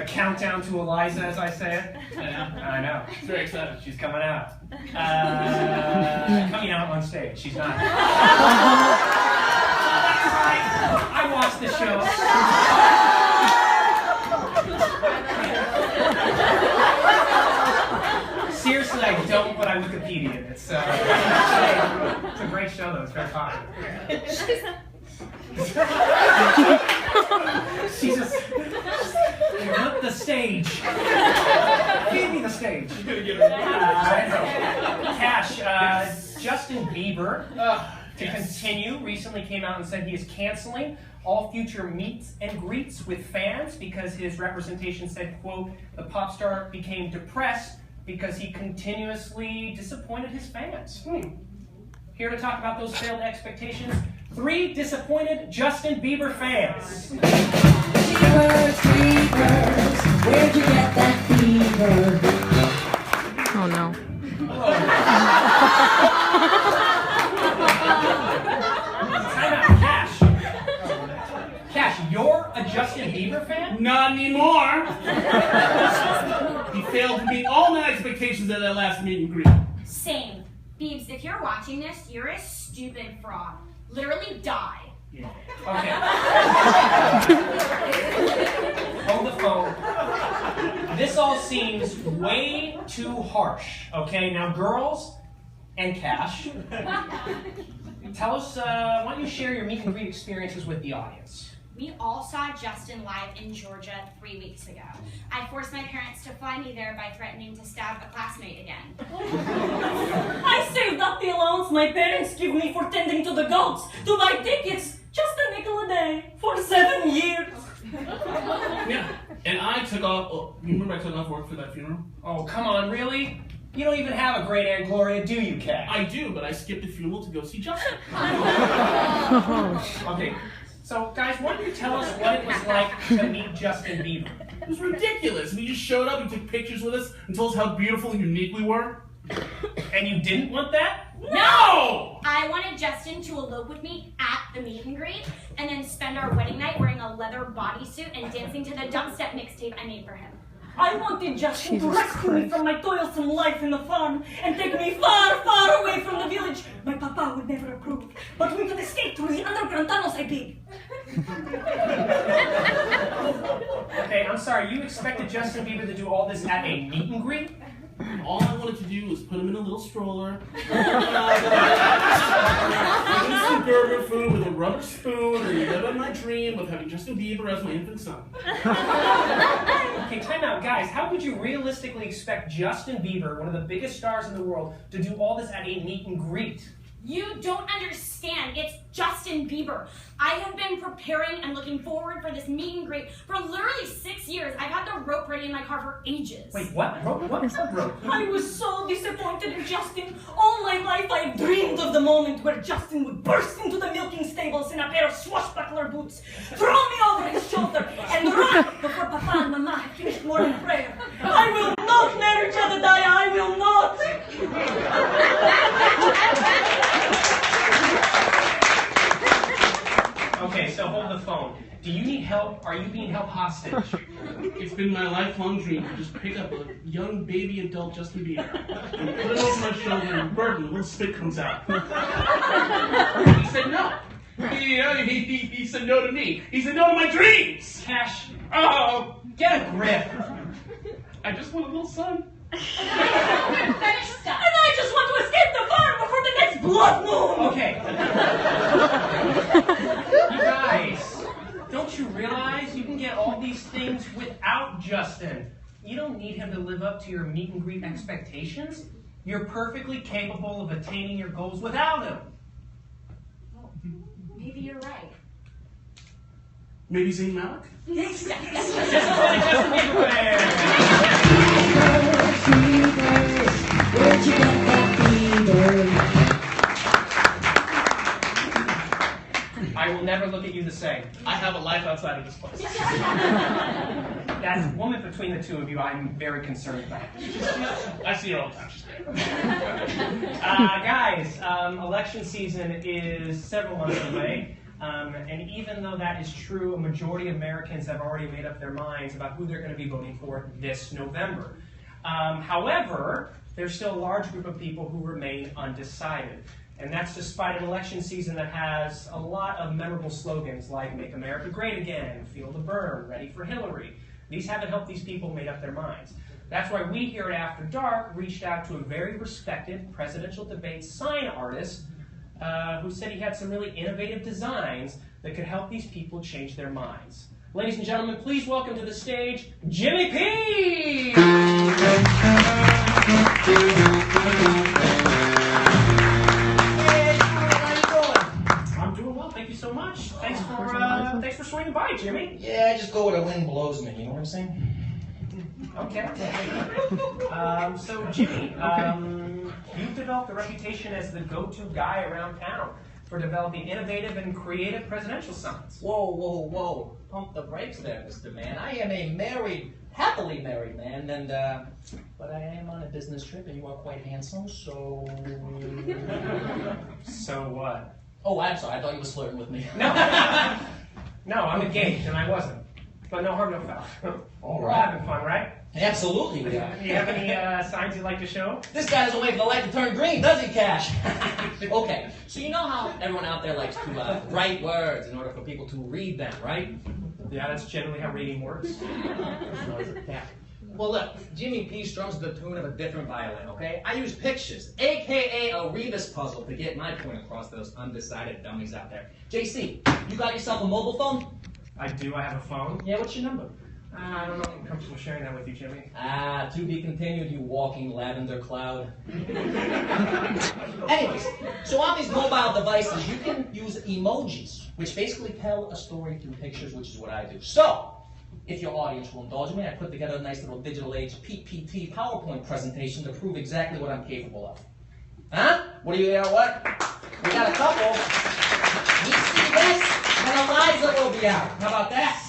Countdown to Eliza, as I say it. I know. She's very excited. She's coming out. Coming out on stage. She's not. I watched the show. Seriously, I don't, but I Wikipedia it. It's a great show, though. It's very popular. She's just... Not the stage. Feed me the stage. Cash, Justin Bieber, to continue, recently came out and said he is canceling all future meets and greets with fans because his representation said, quote, the pop star became depressed because he continuously disappointed his fans. Here to talk about those failed expectations, 3 disappointed Justin Bieber fans. Fevers, where'd you get that fever? Oh no. Time out, Cash. Cash, you're a Justin Bieber fan? Not anymore. He failed to meet all my expectations at that last meet and greet. Same. Biebs, if you're watching this, you're a stupid fraud. Literally die. Yeah. Okay. Hold the phone. This all seems way too harsh. Okay, now girls and Cash, tell us, why don't you share your meet and greet experiences with the audience? We all saw Justin live in Georgia 3 weeks ago. I forced my parents to fly me there by threatening to stab a classmate again. I saved up the allowance my parents give me for tending to the goats to buy tickets, just a nickel a day, for 7 years. Yeah, and I took off, you remember I took off work for that funeral? Oh, come on, really? You don't even have a great Aunt Gloria, do you, Cash? I do, but I skipped the funeral to go see Justin. Okay, so guys, why don't you tell us what it was like to meet Justin Bieber? It was ridiculous. We just showed up, he took pictures with us, and told us how beautiful and unique we were. And you didn't want that? No! I wanted Justin to elope with me at the meet and greet, and then spend our wedding night wearing a leather bodysuit and dancing to the dubstep mixtape I made for him. I wanted Justin to rescue me from my toilsome life in the farm and take me far, far away from the village. My papa would never approve, but we could escape through the underground tunnels I dig. Okay, I'm sorry, you expected Justin Bieber to do all this at a meet and greet? All I wanted to do was put him in a little stroller, give him some burger food with a rubber spoon, and live out my dream of having Justin Bieber as my infant son. Okay, time out, guys. How could you realistically expect Justin Bieber, one of the biggest stars in the world, to do all this at a meet and greet? You don't understand. It's Justin Bieber. I have been preparing and looking forward for this meet and greet for literally 6 years. I've had the rope ready in my car for ages. Wait, what? Rope? What rope? I was so disappointed in Justin. All my life I dreamed of the moment where Justin would burst into the milking stables in a pair of swashbuckler boots, throw me over his shoulder, and run before Papa and Mama had finished morning prayer. I will not marry Jedediah, I will not! Okay, so hold the phone. Do you need help? Are you being held hostage? It's been my lifelong dream to just pick up a young baby adult Justin Bieber and put it over my shoulder and burn, a little spit comes out. He said no. He said no to me. He said no to my dreams. Cash, oh, get a grip. I just want a little son. Finish stuff. And I just want to escape the farm before the next blood moon! Okay. You guys, don't you realize you can get all these things without Justin? You don't need him to live up to your meet and greet expectations. You're perfectly capable of attaining your goals without him. Well, maybe you're right. Maybe Zayn Malik? Yes. Justin Bieber. say? I have a life outside of this place. That woman between the two of you, I'm very concerned about. I see her all the time. She's great. Guys, election season is several months away. And even though that is true, a majority of Americans have already made up their minds about who they're going to be voting for this November. However, there's still a large group of people who remain undecided. And that's despite an election season that has a lot of memorable slogans like Make America Great Again, Feel the Burn, Ready for Hillary. These haven't helped these people make up their minds. That's why we here at After Dark reached out to a very respected presidential debate sign artist who said he had some really innovative designs that could help these people change their minds. Ladies and gentlemen, please welcome to the stage, Jimmy P! I'm doing well, thank you so much. Thanks for swinging by, Jimmy. Yeah, I just go where the wind blows me, you know what I'm saying? Okay. So Jimmy, you've developed a reputation as the go-to guy around town for developing innovative and creative presidential signs. Whoa, whoa, whoa. Pump the brakes there, Mr. Man. I am a happily married man, and, but I am on a business trip, and you are quite handsome, so... So what? Oh, I'm sorry, I thought you were flirting with me. No, I'm engaged, and I wasn't. But no harm, no foul. All We're right. having fun, right? Absolutely, we are. Do you have any signs you'd like to show? This guy doesn't wait for the light to turn green, does he, Cash? Okay, so you know how everyone out there likes to write words in order for people to read them, right? Yeah, that's generally how reading works. Yeah. Well, look, Jimmy P strums to the tune of a different violin, okay? I use pictures, a.k.a. a Rebus puzzle, to get my point across to those undecided dummies out there. JC, you got yourself a mobile phone? I do. I have a phone. Yeah, what's your number? I don't know if I'm comfortable sharing that with you, Jimmy. To be continued, you walking lavender cloud. Anyways, so on these mobile devices, you can use emojis, which basically tell a story through pictures, which is what I do. So, if your audience will indulge me, I put together a nice little digital age PPT PowerPoint presentation to prove exactly what I'm capable of. Huh? What do you, what? We got a couple. You see this? And Eliza will be out. How about that?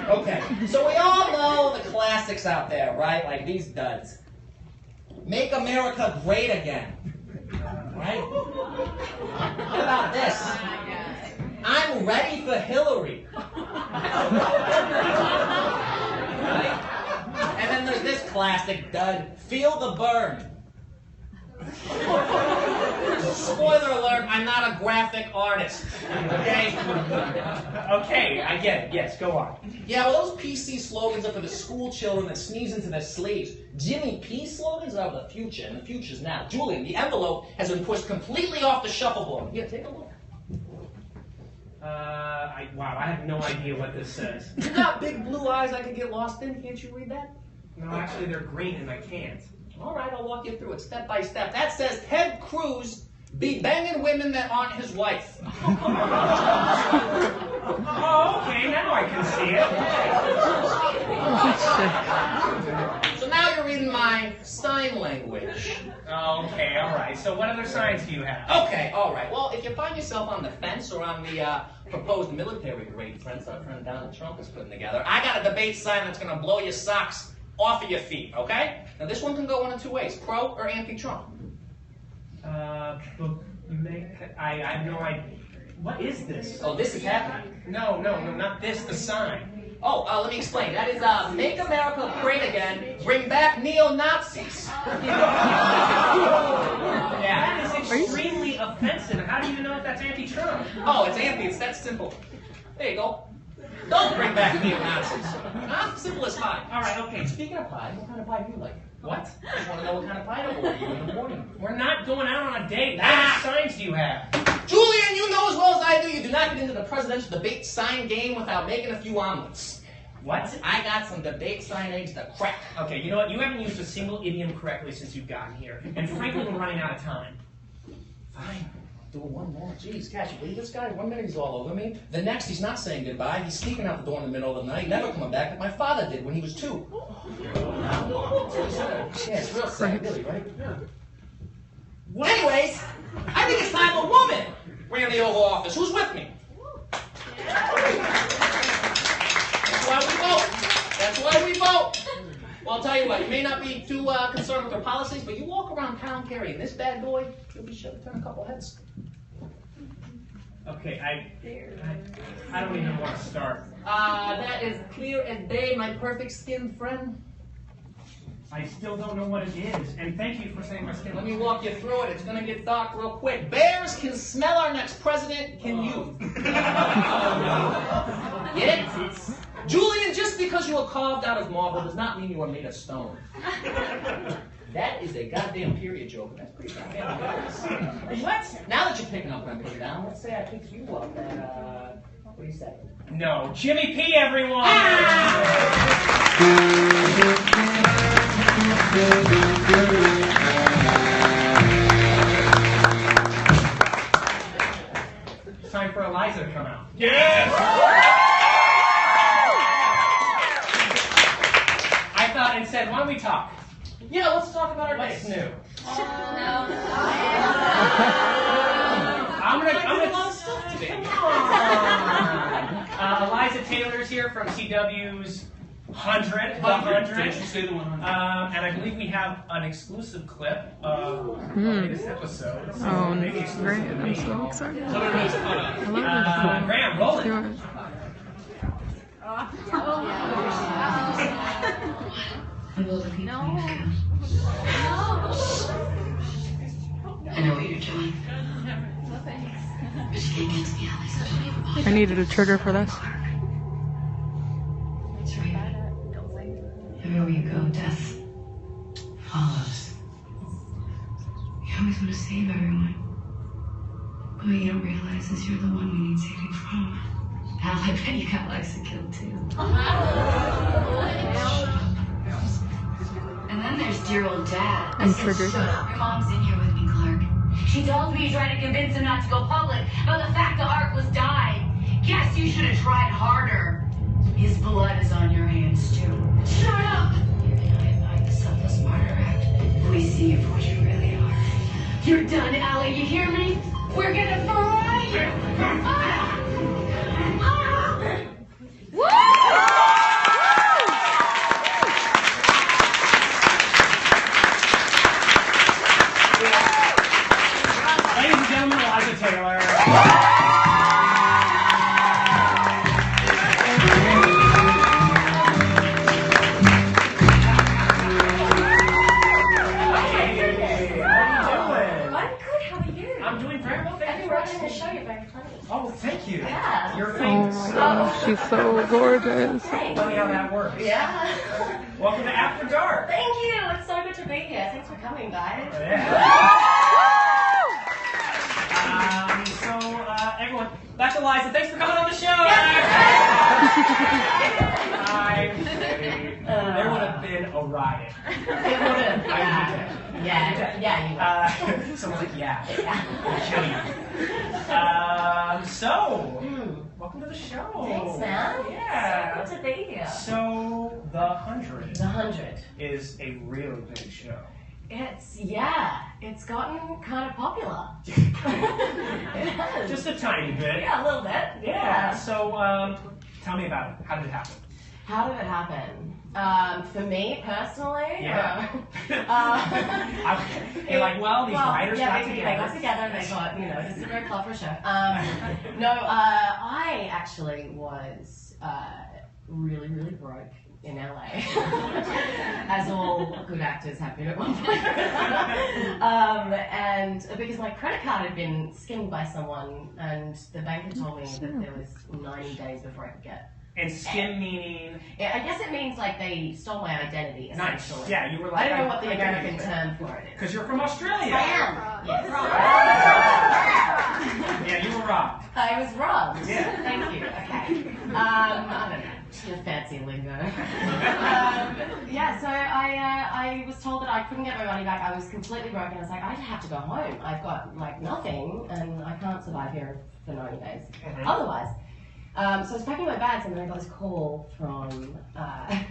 Okay, so we all know the classics out there, right? Like these duds. Make America Great Again. Right? What about this? I'm ready for Hillary. Right? And then there's this classic dud. Feel the burn. Spoiler alert, I'm not a graphic artist. Okay? Okay, I get it. Yes, go on. Yeah, well, those PC slogans are for the school children that sneeze into their sleeves. Jimmy P slogans are the future, and the future's now. Julian, the envelope has been pushed completely off the shuffleboard. Here, take a look. Wow, I have no idea what this says. You got big blue eyes I could get lost in. Can't you read that? No, actually, they're green and I can't. All right, I'll walk you through it step by step. That says Ted Cruz be banging women that aren't his wife. Oh, okay, now I can see it. So now you're reading my sign language. Okay, all right. So what other signs do you have? Okay, all right. Well, if you find yourself on the fence or on the proposed military grade fence our friend Donald Trump is putting together, I got a debate sign that's going to blow your socks off of your feet, okay? Now, this one can go one of two ways, pro or anti-Trump. I have no idea. What is this? Oh, this is happening. No, not this, the sign. Oh, let me explain. That is Make America Great Again, bring back neo-Nazis. That is extremely offensive. How do you know if that's anti-Trump? Oh, it's anti. It's that simple. There you go. Don't bring back neo-Nazis. Huh? Simple as pie. All right, okay. Speaking of pie, what kind of pie do you like? What? I just want to know what kind of pie to order you in the morning. We're not going out on a date. What other signs do you have? Julian, you know as well as I do, you do not get into the presidential debate sign game without making a few omelets. What? I got some debate sign eggs to crack. Okay, you know what? You haven't used a single idiom correctly since you've gotten here. And frankly, we're running out of time. Fine. Do one more. Jeez, Cash, you believe this guy? 1 minute he's all over me. The next, he's not saying goodbye. He's sneaking out the door in the middle of the night, never coming back like my father did when he was 2. Yeah, it's real sad, really, right? Yeah. Anyways, I think it's time a woman ran the Oval Office. Who's with me? That's why we vote. That's why we vote. Well, I'll tell you what, you may not be too concerned with their policies, but you walk around town carrying this bad boy, you'll be sure to turn a couple heads. Okay, I don't even want to start. That is clear as day, my perfect skin friend. I still don't know what it is, and thank you for saying my skin. Let me walk you through it. It's going to get dark real quick. Bears can smell our next president. Can you? Get it? Julian, just because you were carved out of marble does not mean you were made of stone. That is a goddamn period joke, and that's pretty goddamn good. Now that you're picking up what I'm putting down, let's say I pick you up at, what do you say? No, Jimmy P, everyone! It's time for Eliza to come out. Yes! I thought and said, why don't we talk? Yeah, let's talk about our What's days. new? I'm gonna a lot of stuff today. Eliza Taylor's here from CW's 100. The 100. Did you say the 100? And I believe we have an exclusive clip of the latest episode. So Oh, maybe great. exclusive to I'm me. so excited. I What are those cut up? love this. Graham, roll it. Do it. I know what you're doing. But you can't get to me, Eliza. Don't even bother. I needed a trigger for this. That's right. Everywhere you go, death follows. You always want to save everyone. But what you don't realize is you're the one we need saving from. Al, I bet you got Eliza killed too. And then there's dear old Dad. I'm triggered. Shut up. Your mom's in here with me, Clark. She told me you tried to convince him not to go public about the fact the art was dyed. Guess you should have tried harder. His blood is on your hands, too. Shut up! You're gonna find the selfless martyr act. We see you for what you really are. You're done, Allie. You hear me? We're gonna fry you! Ladies and gentlemen, Eliza Taylor. I'm doing very well, thank you for asking. Oh, thank you. Yeah. You're Oh famous. my gosh, she's so gorgeous. Tell me how that works. Yeah. Welcome to After Dark. Thank you. It's so good to be here. Thanks for coming, guys. Everyone, that's Eliza. Thanks for coming on the show. There would have been a riot. It would have. Yeah, you would. Someone's like, yeah. So, welcome to the show. Thanks, man. Yeah. So good to be here. So, the 100 The 100. is a really big show. It's gotten kind of popular. It has. Just a tiny bit. Yeah, a little bit. Yeah. So, tell me about it. How did it happen? How did it happen? For me personally, Yeah. You're like, well, these writers got they together. got together and they got, this is a very clever show. No, I actually was really, really broke in LA, as all good actors have been at one point. And because my credit card had been skimmed by someone, and the bank had told me that there was 90 days before I could get. And skim meaning? I guess it means like they stole my identity, essentially. Nice. Yeah, you were like. I don't know what the American term for it is. Because you're from Australia. I am. Yes. Yeah, you were robbed. I was robbed. Yeah. Thank you. Okay. I don't know. Your fancy lingo. So I was told that I couldn't get my money back. I was completely broken. I was like, I have to go home. I've got like nothing, and I can't survive here for 90 days. Otherwise. So I was packing my bags, and then I got this call from my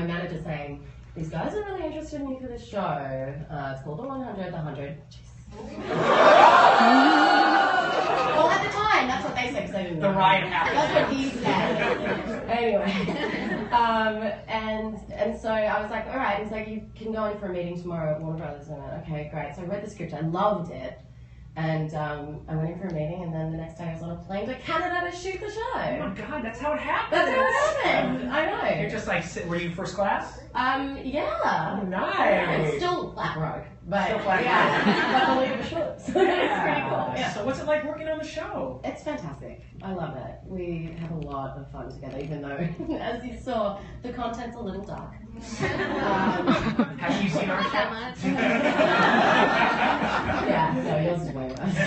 manager saying, these guys are really interested in you for this show. It's called The 100, The 100. Well, at the time, that's what they said because I didn't The know. riot happened. That's what he said. Anyway, and so I was like, all right. He's like, you can go in for a meeting tomorrow at Warner Brothers. And I went, okay, great. So I read the script. I loved it. And I went in for a meeting, and then the next day I was on a plane to Canada to shoot the show. Oh my God, that's how it happened. That's how it happened. I know. You're just like, were you first class? Yeah. Oh, nice. It's still flat road, but Still flat yeah, but the leader short. So it's pretty cool. Yeah. So what's it like working on the show? It's fantastic. I love it. We have a lot of fun together, even though, as you saw, the content's a little dark. Have you seen our show? Yeah, no, yours is way worse.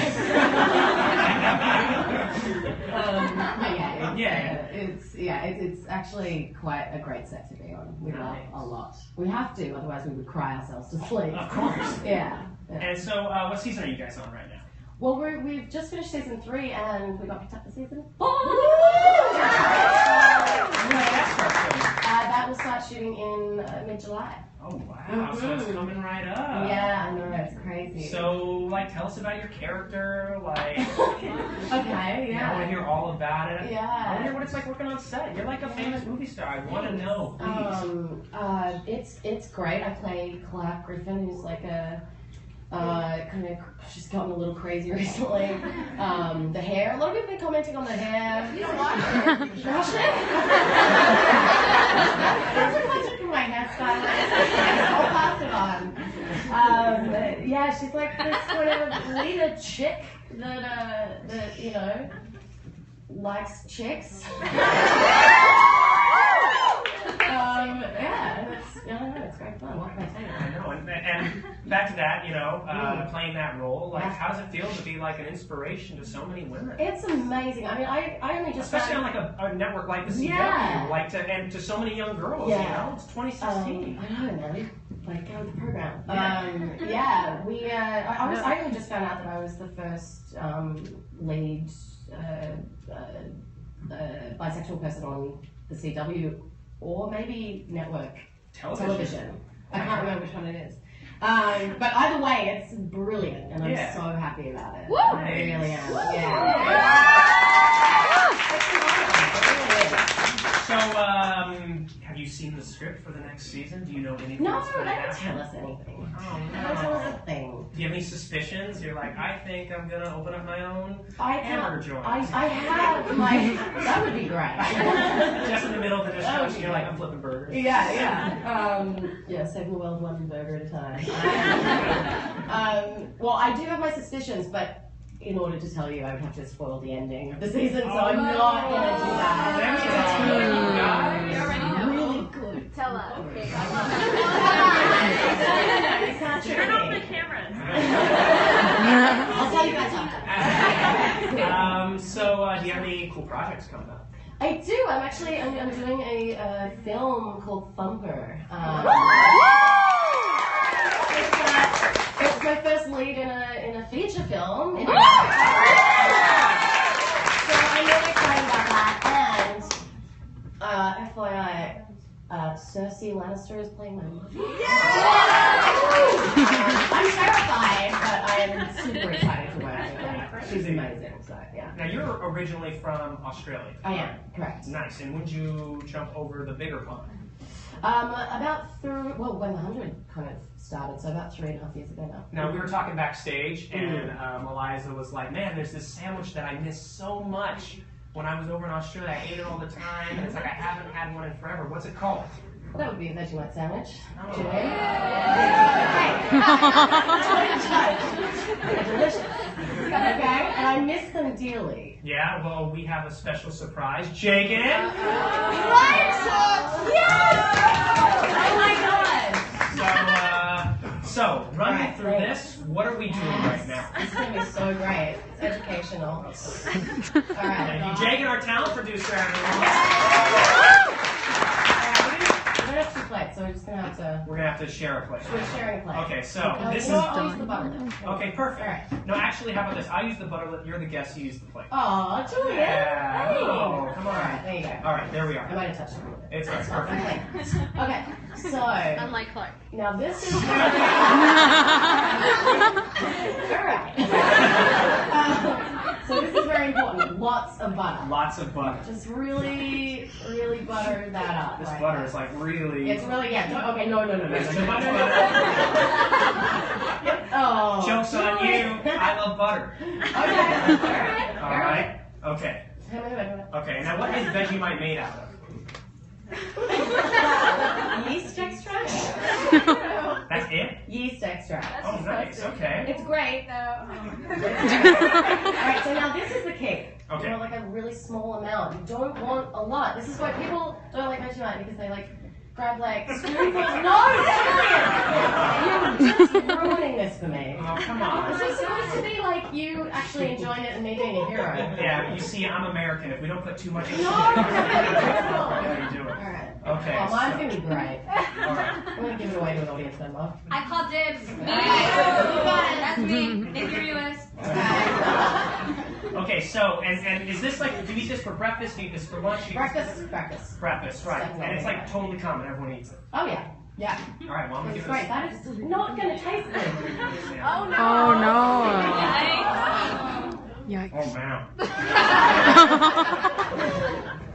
It's actually quite a great set to be on. We laugh a lot. We have to, otherwise we would cry ourselves to sleep. Of course. Yeah. And so, what season are you guys on right now? Well, we've just finished season 3 and we got picked up for season 4. That will start shooting in mid-July. Oh wow, so it's coming right up. Yeah, I know, it's crazy. So, like, tell us about your character, like... Okay, I want to hear all about it. Yeah. I want to hear what it's like working on set. You're like a famous movie star. I want to know, please. It's great. I play Clark Griffin, who's like a... she's gotten a little crazy recently. The hair, a lot of people have been commenting on the hair. You don't wash it? Wash it? That's what I took from my hairstylist. I'll pass it on. Yeah, she's like this sort of leader chick that you know, likes chicks. It's great fun. What can I tell you? I know, and back to that, you know, playing that role, like, how does it feel to be like an inspiration to so many women? It's amazing. I mean, I only just especially on like a network like the CW, like and to so many young girls, you know, it's 2016. I know, man. Like, go with the program. Yeah. I only just found out that I was the first lead bisexual person on the CW, or maybe network television. I can't remember which one it is. But either way, it's brilliant, and I'm so happy about it. Woo! I really am. Yeah. So, have you seen the script for the next season? Do you know anything? No, that's they going to don't happen? tell us anything. Oh, They don't tell us a thing. Do you have any suspicions? You're like, I think I'm going to open up my own I hamburger joint. I have my... That would be great. Just in the middle of the discussion, you're like, I'm flipping burgers. Yeah, saving the world one burger at a time. Well, I do have my suspicions, but in order to tell you, I would have to spoil the ending of the season, so I'm not going to do that. You already know. Really good. Tell us. Okay. Turn off the cameras. I'll tell you guys after. So, do you have any cool projects coming up? I do. I'm doing a film called Thumper. It's my first lead in a feature film. So I'm really excited about that. And FYI, Cersei Lannister is playing my mother. I'm terrified, but I'm super excited to work with her. She's amazing. So yeah. Now, you're originally from Australia. I am, correct. Nice. And when did you jump over the bigger pond? When the 100 kind of started, so about 3.5 years ago now. Now, we were talking backstage, and Eliza was like, man, there's this sandwich that I miss so much when I was over in Australia. I ate it all the time, and it's like I haven't had one in forever. What's it called? That would be a Vegemite sandwich. Oh. Delicious. Okay, and I miss them dearly. Yeah, well, we have a special surprise. Jagan! Oh my god! So run me through this. What are we doing right now? This is going to be so great. It's educational. All right. Thank you, Jagan, our talent producer, everyone. We don't have 2 plates, so we're just going to have to... We're going to have to share a plate. We're sharing a plate. Okay, so this is... I'll use the butter then. Okay, perfect. All right. No, actually, how about this? I use the butter. You're the guest. You use the plate. Aw, Julia. Yeah. Hey. Oh, come on. All right, there you go. All right, there we are. I might have touched it a little bit. It's perfect. Okay. So, Unlike Clark. now this is very... Alright. So this is very important. Lots of butter. Lots of butter. Just really, really butter that up. This right butter now. is like really... It's really, yeah. Okay, no. There's too much butter. Oh. Joke's on you. I love butter. Okay. Alright. Okay. Alright. Okay, now what is Vegemite made out of? Yeast extract? That's it? Yeast extract. Oh, nice. Okay. It's great though. Alright, so now this is the key. Okay. You want like a really small amount. You don't want a lot. This is why people don't like Vegemite because they like grab like spoonfuls. No, you're just ruining this for me. Oh, come on. This is supposed to be like you actually enjoying it and me being a hero. Yeah, you see, I'm American. If we don't put too much in No, yeah, you do it. Alright. Okay. Well, mine's gonna be great. Alright. I'm gonna give it away to an audience member. I call dibs. Me. That's me. Thank you, US. Okay, so, and is this like, do you eat this for breakfast? Do you eat this for lunch? Do you eat this- Breakfast. Breakfast, right. And it's like Definitely. totally common. Everyone eats it. Oh yeah. Yeah. Alright, well, I'm gonna It's give great. That is not gonna taste good. Oh, Oh no. Yikes. Oh, man.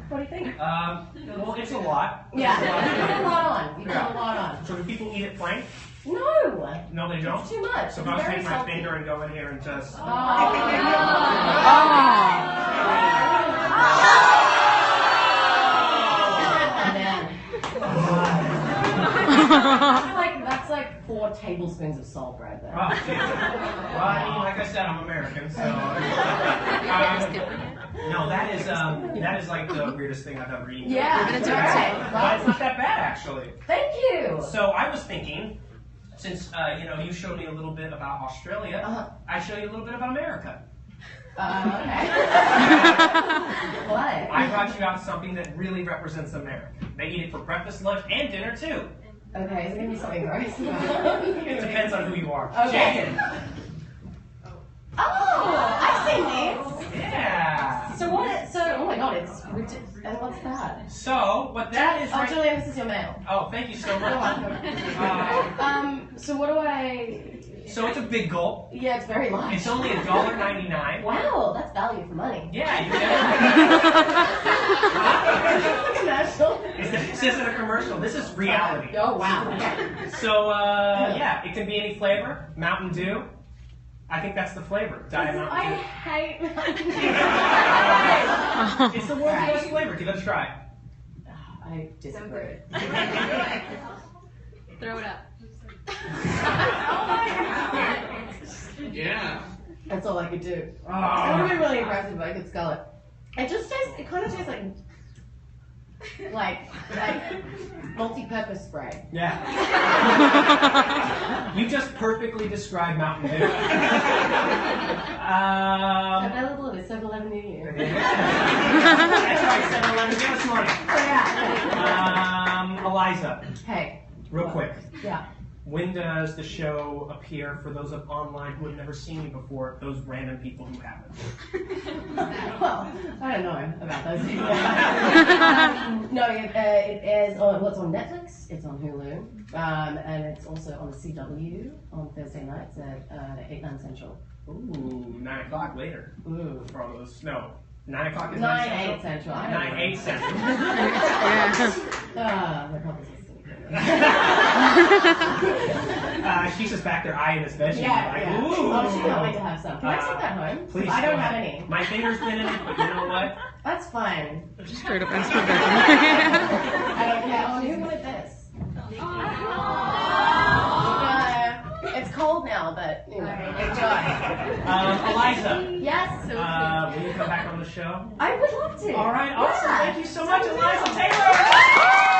What do you think? Well, it's a lot. Yeah. You put a lot on. You put a lot on. So do people eat it plain? No. No, they don't? It's too much. So if I was to Very take my salty. finger and go in here and just... Oh. That's like 4 tablespoons of salt right there. Oh, geez. Well, I mean, like I said, I'm American, so... no, that is like the weirdest thing I've ever eaten. Yeah. But it's Right. not that bad, actually. Thank you. So I was thinking, since, you showed me a little bit about Australia, I show you a little bit about America. Okay. What? I brought you out something that really represents America. They eat it for breakfast, lunch, and dinner, too. Okay, is it gonna be something gross? It depends on who you are. Okay. Chicken. Oh, I've seen these. Yeah. So what? Oh my god, it's ridiculous. And what's that? So what that is Oh, right... Julian, this is your mail. Oh, thank you so much. So what do I? So it's a big gulp. Yeah, it's very large. It's only $1.99. Wow, that's value for money. Yeah, you never... Commercial. This isn't a commercial. This is reality. Oh wow. Okay. So yeah, it can be any flavor. Mountain Dew. I think that's the flavor. Diet Mountain I Dew. hate Mountain Dew. It's the world's best flavor. Give it a try. I disagree. Throw it up. Yeah. That's all I could do. It would Oh. have been really impressive if I could skull it. It just tastes. It kind of tastes like multi-purpose spray. Yeah. You just perfectly described Mountain Dew. Available at 7-Eleven near you. That's right, 7-Eleven. Give us money. Yeah. Eliza, Hey. real quick. Yeah. When does the show appear for those of online who have never seen me before, those random people who haven't? Well, I don't know about those people. No, it airs on, well, it's on Netflix, it's on Hulu, and it's also on the CW on Thursday nights at 8, 9 Central. Ooh, 9 o'clock later. Ooh. For all those, no. 9 o'clock is 9, 9 8 Central. I don't 9, know. 8 Central. My probably She's just back there eyeing this veggie. Yeah, like, yeah. ooh. Oh, she can't wait to have some. Can I take that home? Please. I go don't have ahead. any. My finger's been in it, but you know what? That's fine. Straight up ask for I don't care. Oh, who wanted this? It's cold now, but you know, enjoy. Eliza. Yes. Will you come back on the show? I would love to. All right, awesome. Yeah. Thank you so much, So Eliza cool. Taylor.